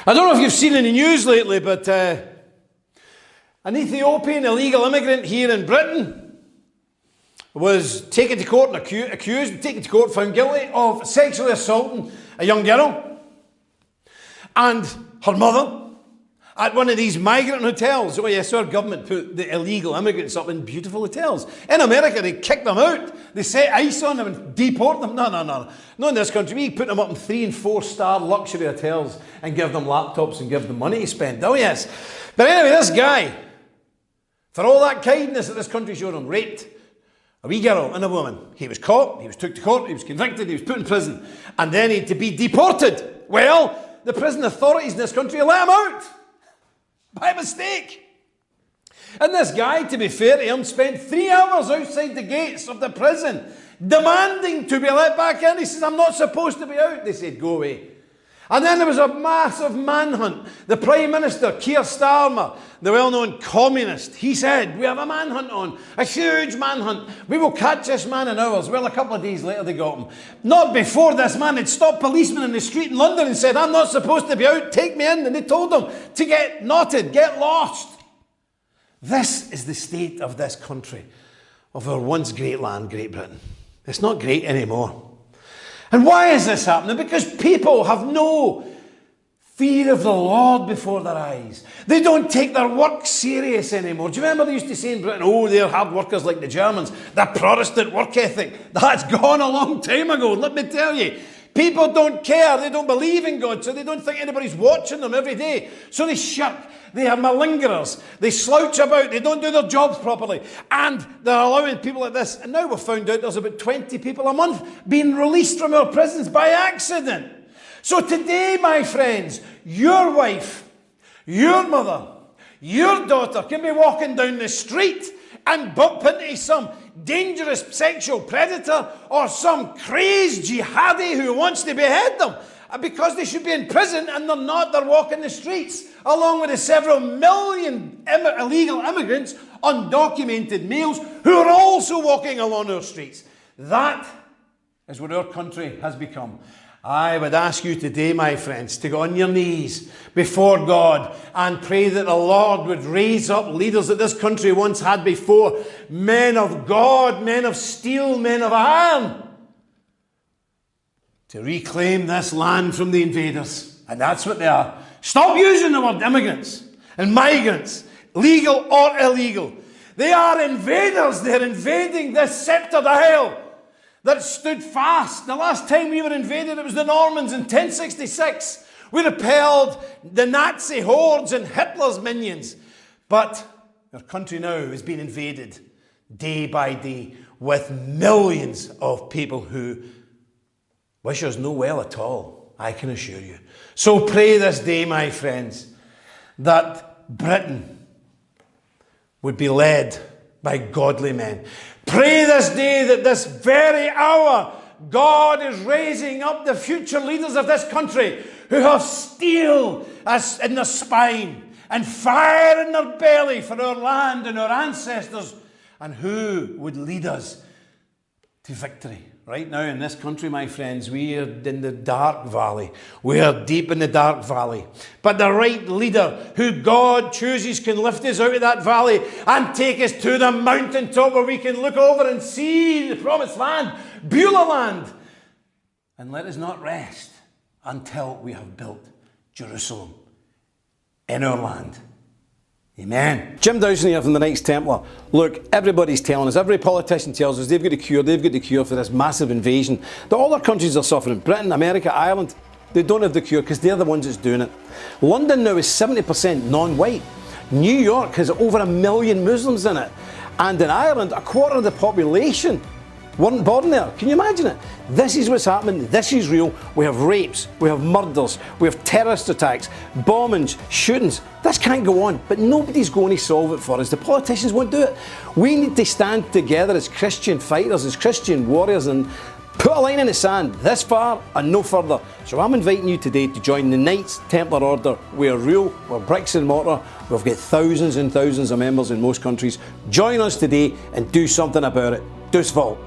I don't know if you've seen in the news lately, but an Ethiopian illegal immigrant here in Britain was taken to court and accused, taken to court, found guilty of sexually assaulting a young girl and her mother at one of these migrant hotels. Oh yes, our government put the illegal immigrants up in beautiful hotels. In America, they kick them out. They set ice on them and deport them. No. Not in this country. We put them up in 3- and 4-star luxury hotels and give them laptops and give them money to spend. Oh yes. But anyway, this guy, for all that kindness that this country showed him, raped a wee girl and a woman. He was caught, he was took to court, he was convicted, he was put in prison, and then he had to be deported. Well, the prison authorities in this country let him out by mistake. And this guy, to be fair to him, spent 3 hours outside the gates of the prison demanding to be let back in. He says, I'm not supposed to be out. They said, go away. And then there was a massive manhunt. The Prime Minister, Keir Starmer, the well-known communist, he said, we have a manhunt on, a huge manhunt. We will catch this man in hours. Well, a couple of days later they got him. Not before this man had stopped policemen in the street in London and said, I'm not supposed to be out, take me in. And they told him to get knotted, get lost. This is the state of this country, of our once great land, Great Britain. It's not great anymore. And why is this happening? Because people have no fear of the Lord before their eyes. They don't take their work serious anymore. Do you remember they used to say in Britain, oh, they're hard workers like the Germans, the Protestant work ethic? That's gone a long time ago, let me tell you. People don't care, they don't believe in God, so they don't think anybody's watching them every day. So they shirk, they are malingerers, they slouch about, they don't do their jobs properly, and they're allowing people like this. And now we've found out there's about 20 people a month being released from our prisons by accident. So today, my friends, your wife, your mother, your daughter can be walking down the street and bump into some dangerous sexual predator or some crazed jihadi who wants to behead them. And because they should be in prison and they're not, they're walking the streets, along with the several million illegal immigrants, undocumented males, who are also walking along our streets. That is what our country has become. I would ask you today, my friends, to go on your knees before God and pray that the Lord would raise up leaders that this country once had before. Men of God, men of steel, men of iron, to reclaim this land from the invaders. And that's what they are. Stop using the word immigrants and migrants, legal or illegal. They are invaders. They're invading this sceptred isle that stood fast. The last time we were invaded, it was the Normans in 1066. We repelled the Nazi hordes and Hitler's minions. But our country now is being invaded day by day with millions of people who wish us no well at all, I can assure you. So pray this day, my friends, that Britain would be led by godly men. Pray this day that this very hour God is raising up the future leaders of this country who have steel in their spine and fire in their belly for our land and our ancestors, and who would lead us to victory. Right now in this country, my friends, we are in the dark valley. We are deep in the dark valley. But the right leader who God chooses can lift us out of that valley and take us to the mountaintop where we can look over and see the promised land, Beulah land. And let us not rest until we have built Jerusalem in our land. Amen. Jim Dowson here from the Knights Templar. Look, everybody's telling us, every politician tells us they've got the cure for this massive invasion that all our countries are suffering. Britain, America, Ireland, they don't have the cure because they're the ones that's doing it. London now is 70% non-white. New York has over 1 million Muslims in it. And in Ireland, a quarter of the population weren't born there. Can you imagine it? This is what's happening. This is real. We have rapes, we have murders, we have terrorist attacks, bombings, shootings. This can't go on, but nobody's going to solve it for us. The politicians won't do it. We need to stand together as Christian fighters, as Christian warriors, and put a line in the sand this far and no further. So I'm inviting you today to join the Knights Templar Order. We're real, we're bricks and mortar. We've got thousands and thousands of members in most countries. Join us today and do something about it. Dus vol.